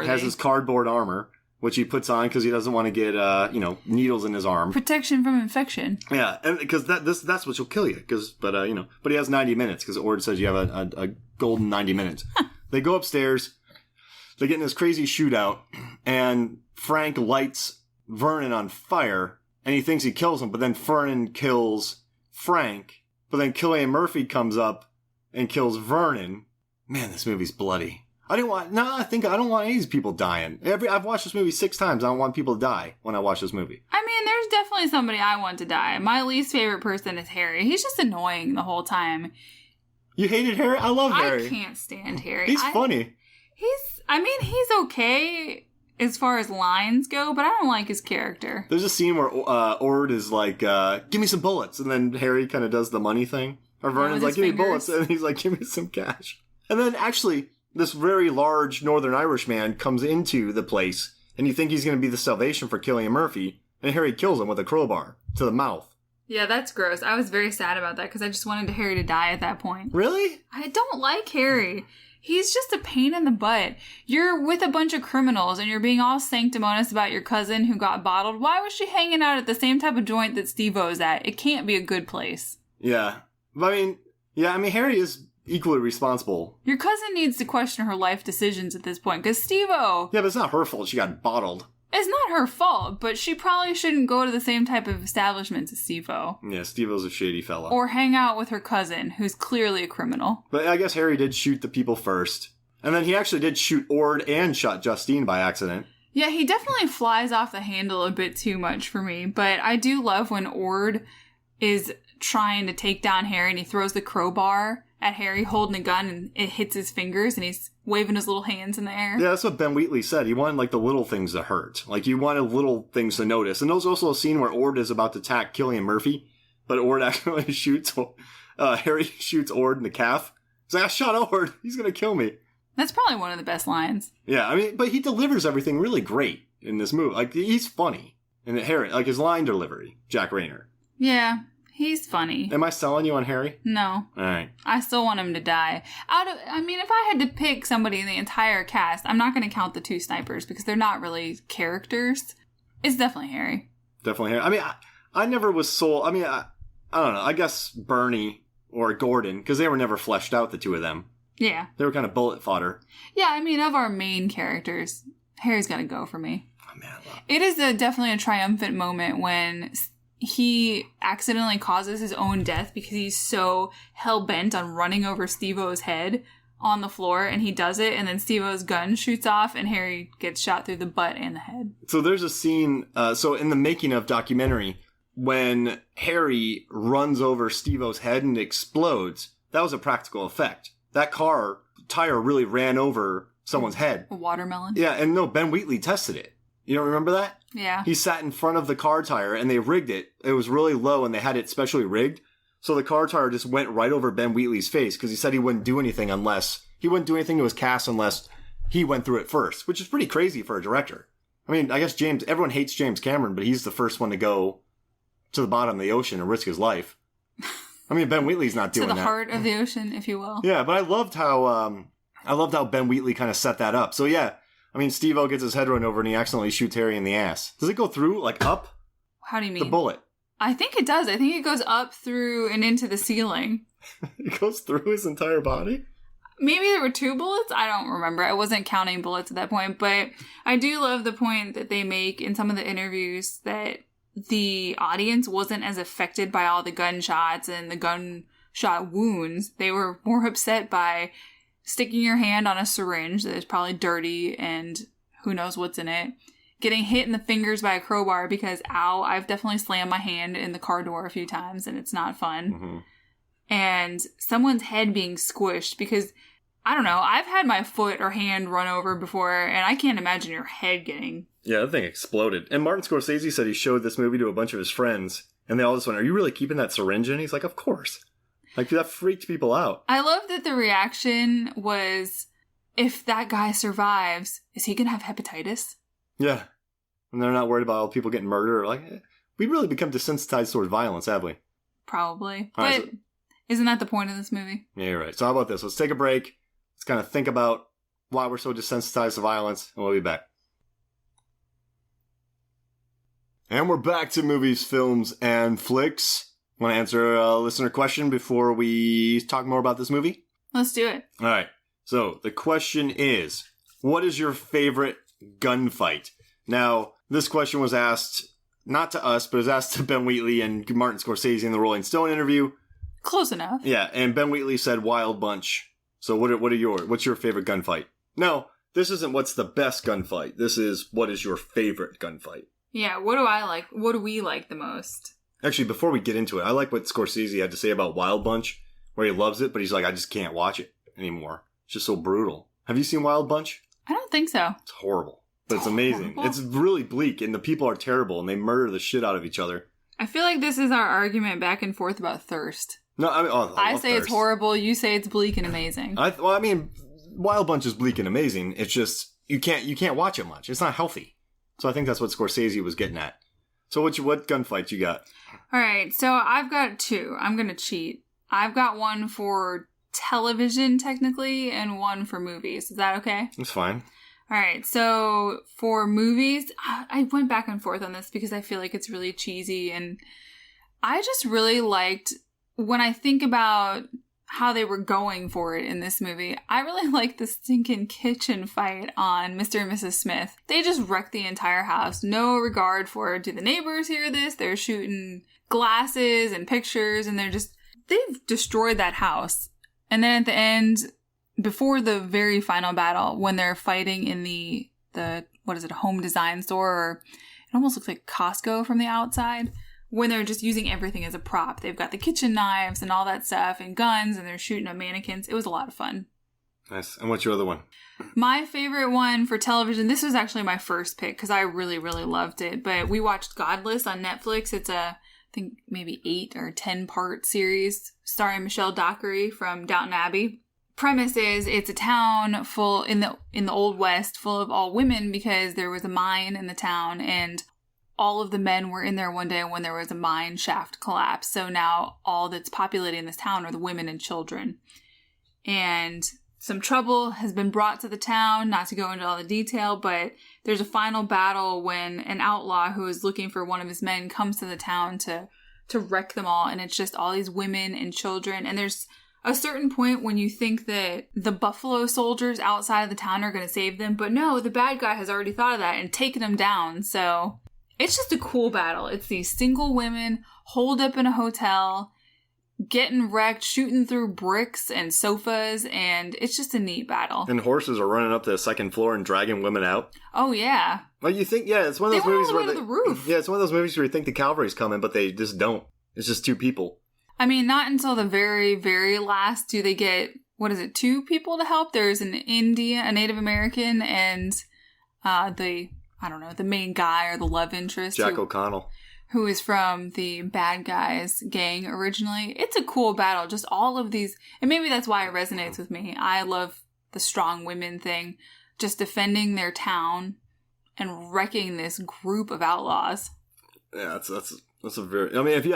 has his cardboard armor, which he puts on because he doesn't want to get needles in his arm. Protection from infection. Yeah, and because that's what will kill you. But he has 90 minutes because Ord says you have a golden 90 minutes. They go upstairs. They get in this crazy shootout, and Frank lights Vernon on fire, and he thinks he kills him, but then Vernon kills Frank. But then Cillain Murphy comes up and kills Vernon. Man, this movie's bloody. I don't want any of these people dying. I've watched this movie 6 times. I don't want people to die when I watch this movie. I mean, there's definitely somebody I want to die. My least favorite person is Harry. He's just annoying the whole time. You hated Harry? I love Harry. I can't stand Harry. He's funny. He's okay. as far as lines go, but I don't like his character. There's a scene where Ord is like, give me some bullets. And then Harry kind of does the money thing. Or Vernon's like, give me bullets. And he's like, give me some cash. And then actually, this very large Northern Irish man comes into the place. And you think he's going to be the salvation for Cillain Murphy. And Harry kills him with a crowbar to the mouth. Yeah, that's gross. I was very sad about that because I just wanted Harry to die at that point. Really? I don't like Harry. He's just a pain in the butt. You're with a bunch of criminals and you're being all sanctimonious about your cousin who got bottled. Why was she hanging out at the same type of joint that Steve-O's at? It can't be a good place. Yeah. I mean, Harry is equally responsible. Your cousin needs to question her life decisions at this point because Steve-O... Yeah, but it's not her fault she got bottled. It's not her fault, but she probably shouldn't go to the same type of establishments as Steve-O. Yeah, Steve-O's a shady fella. Or hang out with her cousin, who's clearly a criminal. But I guess Harry did shoot the people first. And then he actually did shoot Ord and shot Justine by accident. Yeah, he definitely flies off the handle a bit too much for me. But I do love when Ord is trying to take down Harry and he throws the crowbar at Harry holding a gun and it hits his fingers and he's waving his little hands in the air. Yeah, that's what Ben Wheatley said. He wanted, like, the little things to hurt. Like, you wanted little things to notice. And there's also a scene where Ord is about to attack Cillain Murphy, but Ord actually shoots, Harry shoots Ord in the calf. He's like, I shot Ord. He's going to kill me. That's probably one of the best lines. Yeah, I mean, but he delivers everything really great in this movie. Like, he's funny. And Harry, like, his line delivery, Jack Reynor. Yeah. He's funny. Am I selling you on Harry? No. All right. I still want him to die. If I had to pick somebody in the entire cast, I'm not going to count the two snipers because they're not really characters. It's definitely Harry. Definitely Harry. I mean, I never was sold. I mean, I don't know. I guess Bernie or Gordon, because they were never fleshed out, the two of them. Yeah. They were kind of bullet fodder. Yeah, I mean, of our main characters, Harry's got to go for me. Oh, man. It is definitely a triumphant moment when he accidentally causes his own death because he's so hell-bent on running over Steve-O's head on the floor, and he does it, and then Steve-O's gun shoots off, and Harry gets shot through the butt and the head. So there's a scene, so in the making of documentary, when Harry runs over Steve-O's head and explodes, that was a practical effect. That car tire really ran over someone's head. A watermelon? Yeah, and no, Ben Wheatley tested it. You don't remember that? Yeah. He sat in front of the car tire and they rigged it. It was really low and they had it specially rigged. So the car tire just went right over Ben Wheatley's face because he said he wouldn't do anything to his cast unless he went through it first, which is pretty crazy for a director. I mean, I guess everyone hates James Cameron, but he's the first one to go to the bottom of the ocean and risk his life. I mean, Ben Wheatley's not doing that. To the heart of the ocean, if you will. Yeah, but I loved how Ben Wheatley kind of set that up. So yeah, I mean, Steve-O gets his head run over and he accidentally shoots Harry in the ass. Does it go through, like, up? How do you mean? The bullet. I think it does. I think it goes up through and into the ceiling. It goes through his entire body? Maybe there were 2 bullets. I don't remember. I wasn't counting bullets at that point. But I do love the point that they make in some of the interviews that the audience wasn't as affected by all the gunshots and the gunshot wounds. They were more upset by sticking your hand on a syringe that is probably dirty and who knows what's in it. Getting hit in the fingers by a crowbar because, ow, I've definitely slammed my hand in the car door a few times and it's not fun. Mm-hmm. And someone's head being squished because, I don't know, I've had my foot or hand run over before and I can't imagine your head getting... Yeah, that thing exploded. And Martin Scorsese said he showed this movie to a bunch of his friends and they all just went, are you really keeping that syringe in? He's like, of course. Like, that freaked people out. I love that the reaction was, if that guy survives, is he going to have hepatitis? Yeah. And they're not worried about all people getting murdered. Like, we've really become desensitized towards violence, have we? Probably. All right, but isn't that the point of this movie? Yeah, you're right. So how about this? Let's take a break. Let's kind of think about why we're so desensitized to violence, and we'll be back. And we're back to movies, films, and flicks. Want to answer a listener question before we talk more about this movie? Let's do it. All right. So the question is, what is your favorite gunfight? Now, this question was asked not to us, but it was asked to Ben Wheatley and Martin Scorsese in the Rolling Stone interview. Close enough. Yeah, and Ben Wheatley said Wild Bunch. So what's your favorite gunfight? No, this isn't what's the best gunfight. This is what is your favorite gunfight. Yeah, what do I like? What do we like the most? Actually, before we get into it, I like what Scorsese had to say about Wild Bunch, where he loves it, but he's like, I just can't watch it anymore. It's just so brutal. Have you seen Wild Bunch? I don't think so. It's horrible. But it's amazing. Horrible. It's really bleak, and the people are terrible, and they murder the shit out of each other. I feel like this is our argument back and forth about Thirst. No, I mean, I love say it's Thirst. horrible. You say it's bleak and amazing. I mean, Wild Bunch is bleak and amazing. It's just you can't watch it much. It's not healthy. So I think that's what Scorsese was getting at. So what gunfight you got? All right, so I've got two. I'm gonna cheat. I've got one for television, technically, and one for movies. Is that okay? It's fine. All right, so for movies, I went back and forth on this because I feel like it's really cheesy, and I just really liked, when I think about how they were going for it in this movie, I really liked the stinking kitchen fight on Mr. and Mrs. Smith. They just wrecked the entire house. No regard for, do the neighbors hear this? They're shooting glasses and pictures, and they've destroyed that house. And then at the end, before the very final battle, when they're fighting in the what is it, home design store, or it almost looks like Costco from the outside, when they're just using everything as a prop. They've got the kitchen knives and all that stuff and guns, and they're shooting at mannequins. It was a lot of fun. Nice. And what's your other one? My favorite one for television, this was actually my first pick because I really, really loved it. But we watched Godless on Netflix. It's I think maybe 8 or 10 part series starring Michelle Dockery from Downton Abbey. Premise is it's a town full in the Old West, full of all women because there was a mine in the town, and all of the men were in there one day when there was a mine shaft collapse. So now all that's populating this town are the women and children. And some trouble has been brought to the town, not to go into all the detail, but there's a final battle when an outlaw who is looking for one of his men comes to the town to wreck them all. And it's just all these women and children. And there's a certain point when you think that the Buffalo Soldiers outside of the town are going to save them. But no, the bad guy has already thought of that and taken them down. So it's just a cool battle. It's these single women holed up in a hotel, getting wrecked, shooting through bricks and sofas, and it's just a neat battle. And horses are running up to the second floor and dragging women out. Oh, yeah. Well, you think, yeah, it's one of those movies went all the where way to the roof. Yeah, it's one of those movies where you think the cavalry's coming, but they just don't. It's just two people. I mean, not until the very, very last do they get, 2 people to help? There's a Native American, and the main guy or the love interest. Jack O'Connell. Who is from the bad guys gang originally. It's a cool battle. Just all of these, and maybe that's why it resonates with me. I love the strong women thing. Just defending their town and wrecking this group of outlaws. Yeah, that's a very. I mean, if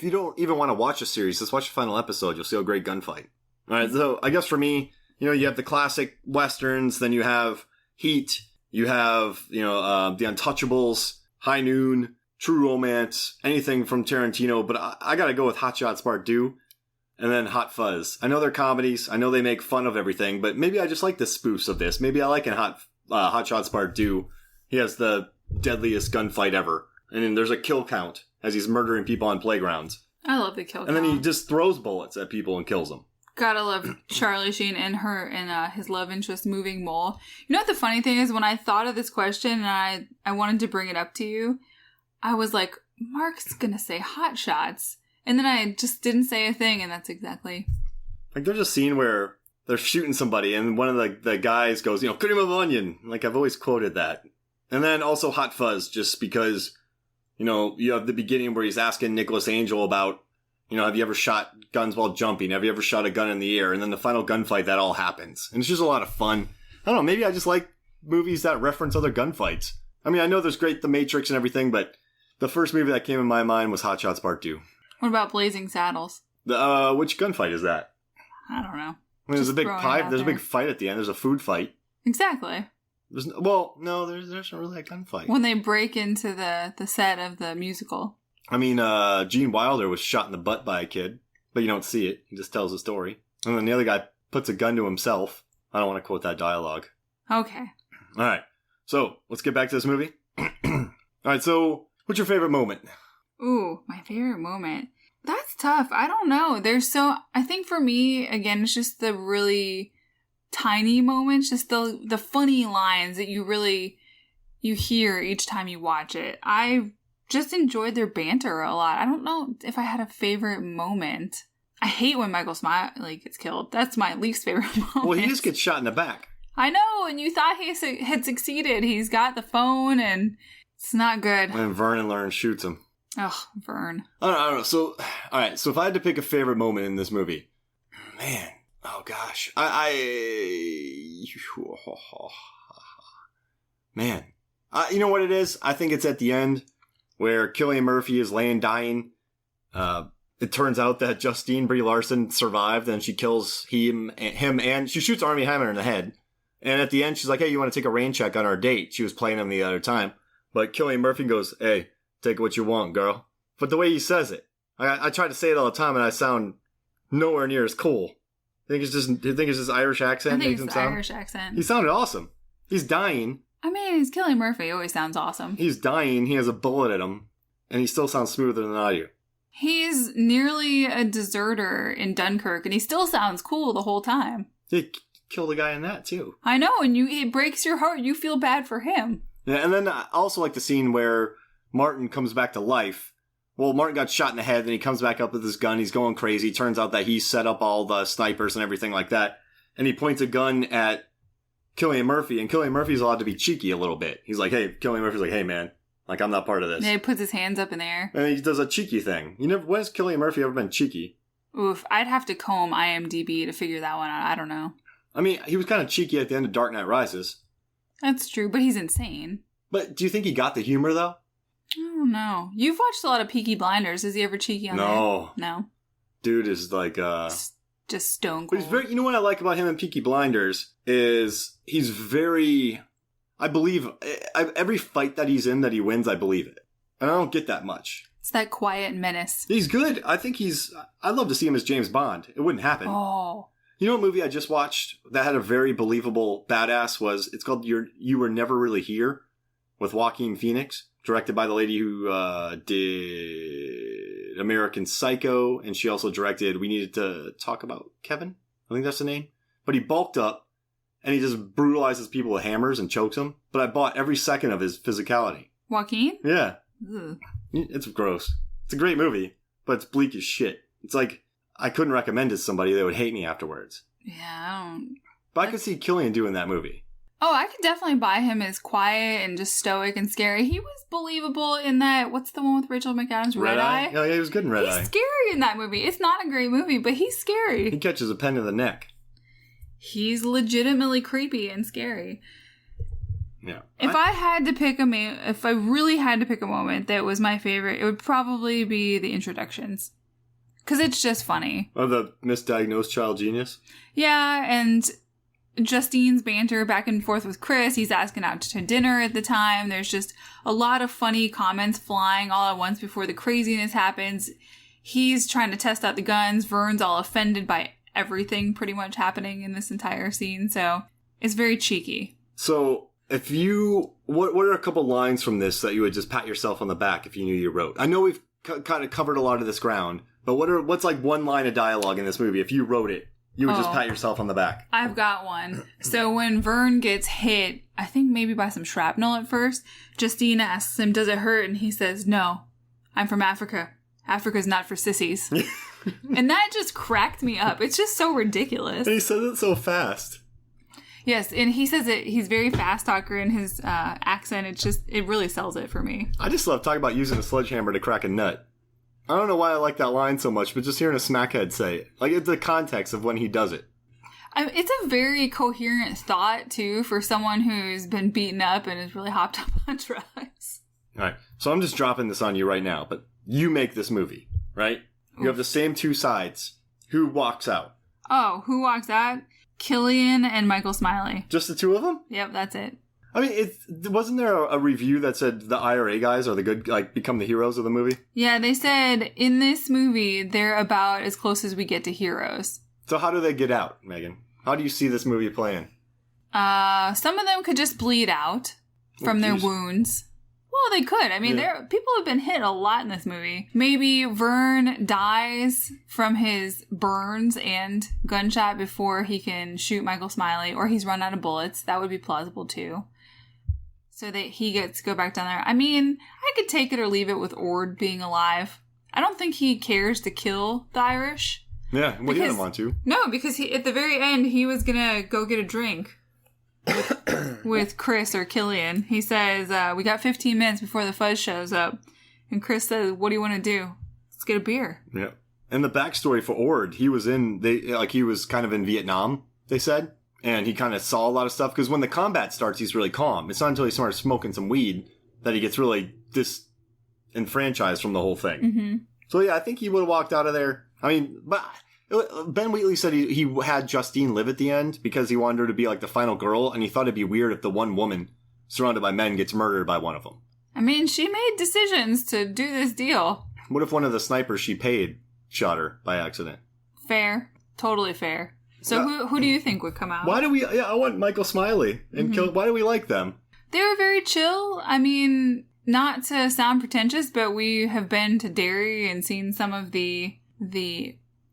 you don't even want to watch a series, just watch the final episode. You'll see a great gunfight. All right, so I guess for me, you have the classic westerns, then you have Heat, you have The Untouchables, High Noon, True Romance, anything from Tarantino. But I gotta go with Hot Shots Part 2, and then Hot Fuzz. I know they're comedies. I know they make fun of everything, but maybe I just like the spoofs of this. Maybe I like in Hot Shots Part 2. He has the deadliest gunfight ever. And then there's a kill count as he's murdering people on playgrounds. I love the kill count. And then he just throws bullets at people and kills them. Gotta love Charlie Sheen and his love interest moving mole. You know what the funny thing is? When I thought of this question and I wanted to bring it up to you, I was like, Mark's gonna say Hot Shots. And then I just didn't say a thing, and that's exactly... Like, there's a scene where they're shooting somebody, and one of the guys goes, cream of onion. Like, I've always quoted that. And then also Hot Fuzz, just because... you have the beginning where he's asking Nicholas Angel about, have you ever shot guns while jumping? Have you ever shot a gun in the air? And then the final gunfight, that all happens. And it's just a lot of fun. I don't know, maybe I just like movies that reference other gunfights. I mean, I know there's The Matrix and everything, but the first movie that came in my mind was Hot Shots Part 2. What about Blazing Saddles? Which gunfight is that? I don't know. I mean, there's a big fight at the end. There's a food fight. Exactly. There's not really a gunfight. When they break into the set of the musical. I mean, Gene Wilder was shot in the butt by a kid, but you don't see it. He just tells the story. And then the other guy puts a gun to himself. I don't want to quote that dialogue. Okay. All right. So, let's get back to this movie. All right, so, what's your favorite moment? Ooh, my favorite moment. That's tough. I don't know. I think for me, again, it's just the really... tiny moments, just the funny lines that you hear each time you watch it. I just enjoyed their banter a lot. I don't know if I had a favorite moment. I hate when Michael Smiley gets killed. That's my least favorite moment. Well, he just gets shot in the back. I know, and you thought he had succeeded. He's got the phone, and it's not good. And Vernon learns shoots him. Oh, Vern. I don't know. So, all right. So if I had to pick a favorite moment in this movie, man, oh gosh, man, you know what it is? I think it's at the end where Cillain Murphy is laying dying. It turns out that Justine Brie Larson survived, and she kills him, and she shoots Armie Hammer in the head. And at the end, she's like, "Hey, you want to take a rain check on our date?" She was playing him the other time, but Cillain Murphy goes, "Hey, take what you want, girl." But the way he says it, I try to say it all the time, and I sound nowhere near as cool. Do you think it's just Irish accent? I think it's the Irish accent. He sounded awesome. He's dying. I mean, he's Cillain Murphy. Always sounds awesome. He's dying. He has a bullet in him, and he still sounds smoother than I do. He's nearly a deserter in Dunkirk, and he still sounds cool the whole time. He killed a guy in that, too. I know, and it breaks your heart. You feel bad for him. Yeah, and then I also like the scene where Martin comes back to life. Well, Martin got shot in the head, then he comes back up with his gun. He's going crazy. Turns out that he set up all the snipers and everything like that. And he points a gun at Cillain Murphy, and Cillain Murphy's allowed to be cheeky a little bit. He's like, Cillain Murphy's like, "Hey, man, like, I'm not part of this." Yeah, he puts his hands up in the air. And he does a cheeky thing. When has Cillain Murphy ever been cheeky? Oof, I'd have to comb IMDb to figure that one out. I don't know. I mean, he was kind of cheeky at the end of Dark Knight Rises. That's true, but he's insane. But do you think he got the humor, though? I don't know. You've watched a lot of Peaky Blinders. Is he ever cheeky on No. there? No. Dude is like, just stone cold. But he's very, you know what I like about him in Peaky Blinders is he's very, I believe, every fight that he's in that he wins, I believe it. And I don't get that much. It's that quiet menace. He's good. I think I'd love to see him as James Bond. It wouldn't happen. Oh. You know what movie I just watched that had a very believable badass it's called You Were Never Really Here with Joaquin Phoenix, directed by the lady who did American Psycho, and she also directed We Needed to Talk About Kevin. I think that's the name. But he bulked up, and he just brutalizes people with hammers and chokes them. But I bought every second of his physicality. Joaquin? Yeah. Ugh. It's gross. It's a great movie, but it's bleak as shit. It's like, I couldn't recommend it to somebody that would hate me afterwards. Yeah, I don't... But I could see Cillian doing that movie. Oh, I could definitely buy him as quiet and just stoic and scary. He was believable in that, what's the one with Rachel McAdams? Red Eye? Oh, yeah, he was good in Red Eye. He's scary in that movie. It's not a great movie, but he's scary. He catches a pen in the neck. He's legitimately creepy and scary. Yeah. If I really had to pick a moment that was my favorite, it would probably be the introductions. Because it's just funny. Oh, the misdiagnosed child genius? Yeah, and Justine's banter back and forth with Chris. He's asking out to dinner at the time. There's just a lot of funny comments flying all at once before the craziness happens. He's trying to test out the guns. Vern's all offended by everything pretty much happening in this entire scene. So it's very cheeky. So what are a couple lines from this that you would just pat yourself on the back if you knew you wrote? I know we've kind of covered a lot of this ground, but what's like one line of dialogue in this movie? If you wrote it, you would just pat yourself on the back. I've got one. So when Vern gets hit, I think maybe by some shrapnel at first, Justine asks him, "Does it hurt?" And he says, "No, I'm from Africa. Africa's not for sissies." And that just cracked me up. It's just so ridiculous. And he says it so fast. Yes, and he says it. He's very fast talker in his accent. It really sells it for me. I just love talking about using a sledgehammer to crack a nut. I don't know why I like that line so much, but just hearing a smackhead say it, like it's the context of when he does it. It's a very coherent thought too for someone who's been beaten up and is really hopped up on drugs. All right, so I'm just dropping this on you right now, but you make this movie, right? You have the same two sides. Who walks out? Oh, who walks out? Cillian and Michael Smiley. Just the two of them? Yep, that's it. I mean, wasn't there a review that said the IRA guys are the good, like, become the heroes of the movie? Yeah, they said in this movie, they're about as close as we get to heroes. So how do they get out, Megan? How do you see this movie playing? Some of them could just bleed out from their wounds. Well, they could. I mean, people have been hit a lot in this movie. Maybe Vern dies from his burns and gunshot before he can shoot Michael Smiley, or he's run out of bullets. That would be plausible, too. So that he gets to go back down there. I mean, I could take it or leave it with Ord being alive. I don't think he cares to kill the Irish. Yeah, well, he didn't want to. No, because at the very end, he was going to go get a drink. with Chris or Killian. He says, we got 15 minutes before the fuzz shows up. And Chris says, what do you want to do? Let's get a beer. Yeah. And the backstory for Ord, he was kind of in Vietnam, they said. And he kind of saw a lot of stuff. Because when the combat starts, he's really calm. It's not until he starts smoking some weed that he gets really disenfranchised from the whole thing. Mm-hmm. So yeah, I think he would have walked out of there. I mean, but Ben Wheatley said he had Justine live at the end because he wanted her to be like the final girl. And he thought it'd be weird if the one woman surrounded by men gets murdered by one of them. I mean, she made decisions to do this deal. What if one of the snipers she paid shot her by accident? Fair. Totally fair. So who do you think would come out? I want Michael Smiley and why do we like them? They were very chill. I mean, not to sound pretentious, but we have been to Derry and seen some of the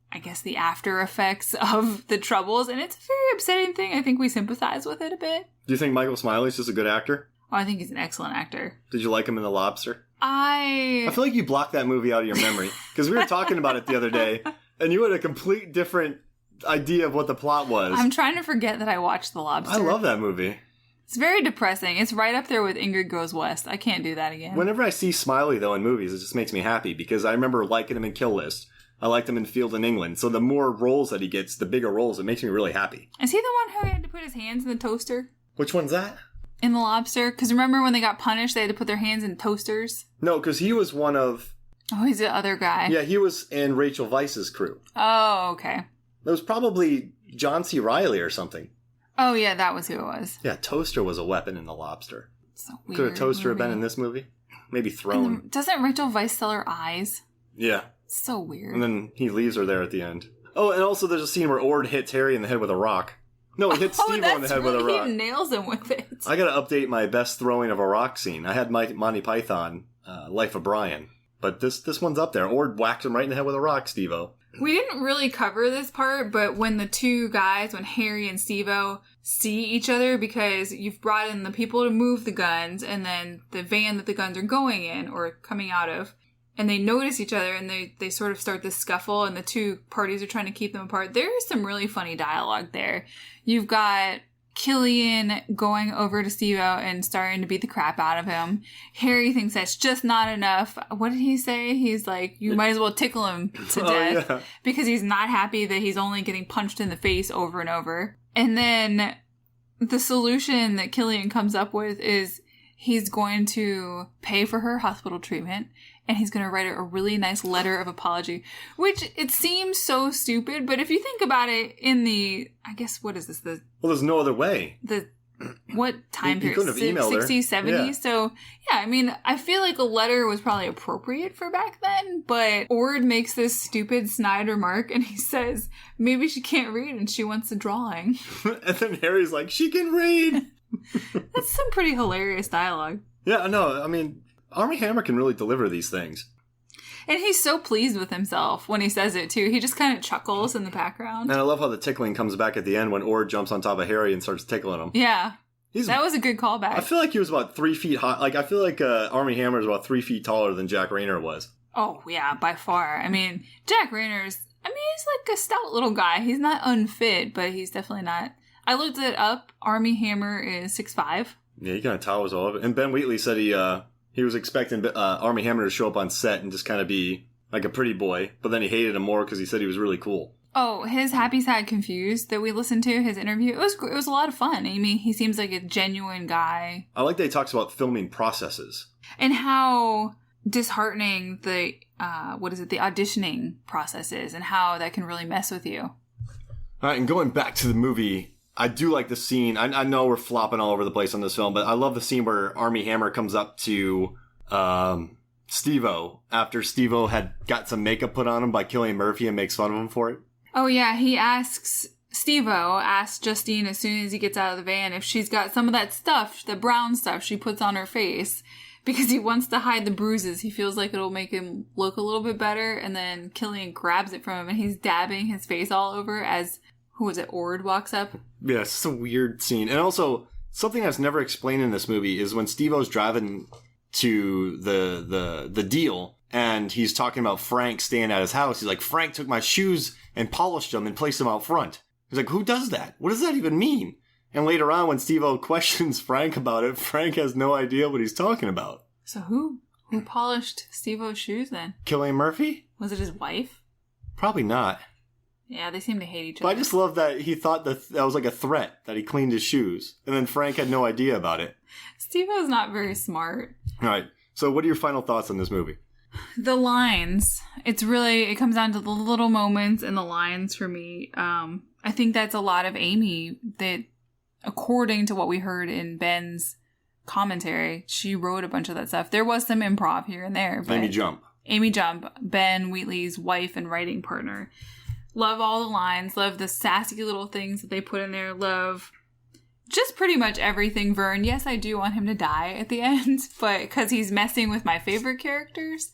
I guess the after effects of the Troubles, and it's a very upsetting thing. I think we sympathize with it a bit. Do you think Michael Smiley's just a good actor? Oh, I think he's an excellent actor. Did you like him in The Lobster? I feel like you blocked that movie out of your memory. Because we were talking about it the other day, and you had a complete different idea of what the plot was. I'm trying to forget that I watched The Lobster. I love that movie. It's very depressing. It's right up there with Ingrid Goes West. I can't do that again. Whenever I see Smiley, though, in movies, it just makes me happy. Because I remember liking him in Kill List. I liked him in Field in England. So the more roles that he gets, the bigger roles, it makes me really happy. Is he the one who had to put his hands in the toaster? Which one's that? In The Lobster? Because remember when they got punished, they had to put their hands in toasters? No, because he was one of... Oh, he's the other guy. Yeah, he was in Rachel Weisz's crew. Oh, okay. It was probably John C. Reilly or something. Oh, yeah, that was who it was. Yeah, toaster was a weapon in The Lobster. So weird. Could a toaster have been in this movie? Maybe thrown. Doesn't Rachel Weisz sell her eyes? Yeah. It's so weird. And then he leaves her there at the end. Oh, and also there's a scene where Ord hits Harry in the head with a rock. No, he hits Steve on the head with a rock. He nails him with it. I gotta update my best throwing of a rock scene. I had my Monty Python, Life of Brian. But this one's up there. Ord whacked him right in the head with a rock, Steve-O. We didn't really cover this part, but when the two guys, when Harry and Steve-O see each other, because you've brought in the people to move the guns, and then the van that the guns are going in, or coming out of, and they notice each other, and they sort of start this scuffle, and the two parties are trying to keep them apart. There's some really funny dialogue there. You've got Killian going over to Steve-O and starting to beat the crap out of him. Harry thinks that's just not enough. What did he say? He's like, you might as well tickle him to death. Yeah. Because he's not happy that he's only getting punched in the face over and over. And then the solution that Killian comes up with is he's going to pay for her hospital treatment, and he's going to write her a really nice letter of apology, which it seems so stupid, but if you think about it in the, I guess, what is this? Well, there's no other way. What time period? Couldn't have emailed 60s, 70s? Yeah. So, yeah, I mean, I feel like a letter was probably appropriate for back then, but Ord makes this stupid snide remark, and he says, maybe she can't read and she wants a drawing. And then Harry's like, she can read! That's some pretty hilarious dialogue. Yeah, no, I mean, Armie Hammer can really deliver these things. And he's so pleased with himself when he says it, too. He just kind of chuckles in the background. And I love how the tickling comes back at the end when Ord jumps on top of Harry and starts tickling him. Yeah. That was a good callback. I feel like he was about 3 feet high. Like, I feel like Armie Hammer is about 3 feet taller than Jack Reynor was. Oh, yeah, by far. I mean, Jack Raynor's, he's like a stout little guy. He's not unfit, but he's definitely not. I looked it up. Armie Hammer is 6'5". Yeah, he kind of towers all of it. And Ben Wheatley said he was expecting Armie Hammer to show up on set and just kind of be like a pretty boy, but then he hated him more because he said he was really cool. Oh, his Happy Sad Confused that we listened to, his interview, it was a lot of fun. I mean, he seems like a genuine guy. I like that he talks about filming processes. And how disheartening the auditioning process is, and how that can really mess with you. All right, and going back to the movie, I do like the scene. I know we're flopping all over the place on this film, but I love the scene where Armie Hammer comes up to Steve-O after Steve-O had got some makeup put on him by Cillain Murphy and makes fun of him for it. Oh, yeah. Steve-O asks Justine as soon as he gets out of the van if she's got some of that stuff, the brown stuff she puts on her face, because he wants to hide the bruises. He feels like it'll make him look a little bit better, and then Killian grabs it from him, and he's dabbing his face all over as... Who was it? Ord walks up? Yeah, it's a weird scene. And also, something that's never explained in this movie is when Steve-O's driving to the deal, and he's talking about Frank staying at his house. He's like, Frank took my shoes and polished them and placed them out front. He's like, who does that? What does that even mean? And later on, when Steve-O questions Frank about it, Frank has no idea what he's talking about. So who polished Steve-O's shoes then? Cillain Murphy? Was it his wife? Probably not. Yeah, they seem to hate each But other. I just love that he thought that was like a threat, that he cleaned his shoes. And then Frank had no idea about it. Steve-O's not very smart. All right. So what are your final thoughts on this movie? The lines. It comes down to the little moments and the lines for me. I think that's a lot of Amy that, according to what we heard in Ben's commentary, she wrote a bunch of that stuff. There was some improv here and there. But Amy Jump, Ben Wheatley's wife and writing partner. Love all the lines. Love the sassy little things that they put in there. Love just pretty much everything Vern. Yes, I do want him to die at the end, but because he's messing with my favorite characters.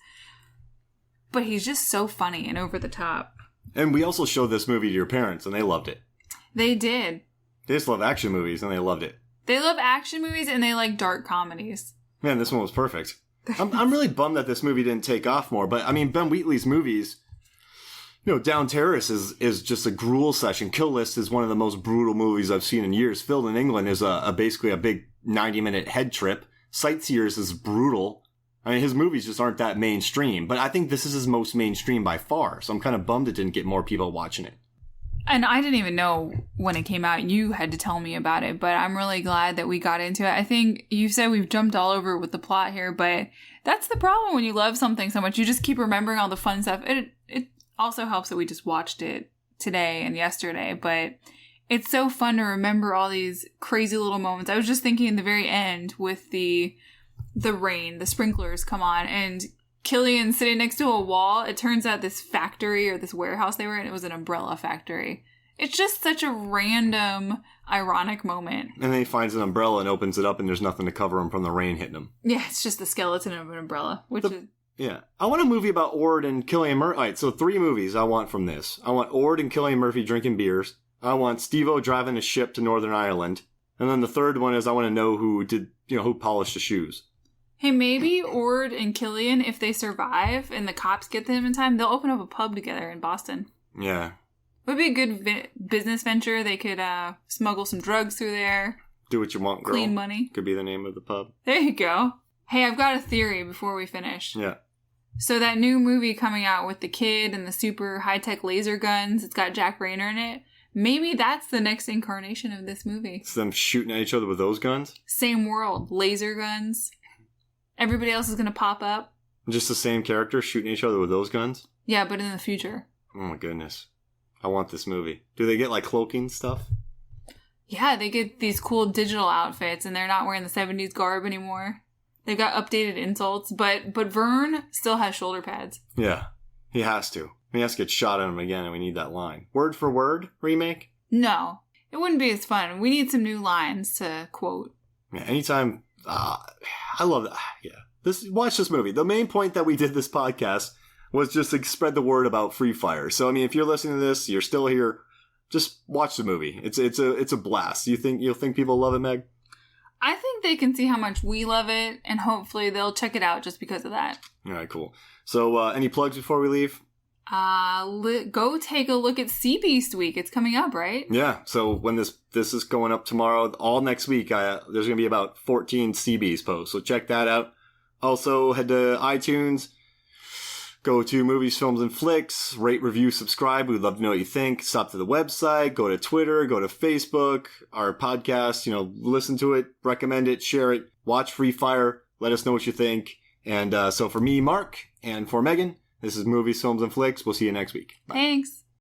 But he's just so funny and over the top. And we also showed this movie to your parents, and they loved it. They did. They just love action movies, and they loved it. They love action movies, and they like dark comedies. Man, this one was perfect. I'm really bummed that this movie didn't take off more, but I mean, Ben Wheatley's movies, Down Terrace is just a gruel session. Kill List is one of the most brutal movies I've seen in years. Filmed in England is basically a big 90-minute head trip. Sightseers is brutal. I mean, his movies just aren't that mainstream, but I think this is his most mainstream by far, so I'm kind of bummed it didn't get more people watching it. And I didn't even know when it came out. You had to tell me about it, but I'm really glad that we got into it. I think you said we've jumped all over with the plot here, but that's the problem when you love something so much. You just keep remembering all the fun stuff. It also helps that we just watched it today and yesterday, but it's so fun to remember all these crazy little moments. I was just thinking in the very end with the rain, the sprinklers come on, and Cillian sitting next to a wall. It turns out this factory or this warehouse they were in, it was an umbrella factory. It's just such a random, ironic moment. And then he finds an umbrella and opens it up, and there's nothing to cover him from the rain hitting him. Yeah, it's just the skeleton of an umbrella, Yeah. I want a movie about Ord and Cillain Murphy. All right, so 3 movies I want from this. I want Ord and Cillain Murphy drinking beers. I want Steve-O driving a ship to Northern Ireland. And then the third one is I want to know who polished the shoes. Hey, maybe Ord and Cillian, if they survive and the cops get them in time, they'll open up a pub together in Boston. Yeah. It would be a good business venture. They could smuggle some drugs through there. Do what you want, girl. Clean money. Could be the name of the pub. There you go. Hey, I've got a theory before we finish. Yeah. So that new movie coming out with the kid and the super high-tech laser guns, it's got Jack Reynor in it. Maybe that's the next incarnation of this movie. It's them shooting at each other with those guns? Same world. Laser guns. Everybody else is going to pop up. Just the same characters shooting each other with those guns? Yeah, but in the future. Oh my goodness. I want this movie. Do they get like cloaking stuff? Yeah, they get these cool digital outfits and they're not wearing the 70s garb anymore. They've got updated insults, but Vern still has shoulder pads. Yeah, he has to. He has to get shot at him again and we need that line. Word for word remake? No, it wouldn't be as fun. We need some new lines to quote. Yeah, anytime... I love that. Yeah. Watch this movie. The main point that we did this podcast was just to spread the word about Free Fire. So, I mean, if you're listening to this, you're still here, just watch the movie. It's a blast. You'll think people love it, Meg? I think they can see how much we love it, and hopefully they'll check it out just because of that. All right, cool. So, any plugs before we leave? Go take a look at Sea Beast Week. It's coming up, right? Yeah. So when this is going up tomorrow, all next week, there's going to be about 14 Sea Beast posts. So check that out. Also, head to iTunes, go to Movies, Films, and Flicks, rate, review, subscribe. We'd love to know what you think. Stop to the website, go to Twitter, go to Facebook, our podcast, listen to it, recommend it, share it, watch Free Fire, let us know what you think. And so for me, Mark, and for Megan, this is Movies, Films, and Flicks. We'll see you next week. Bye. Thanks.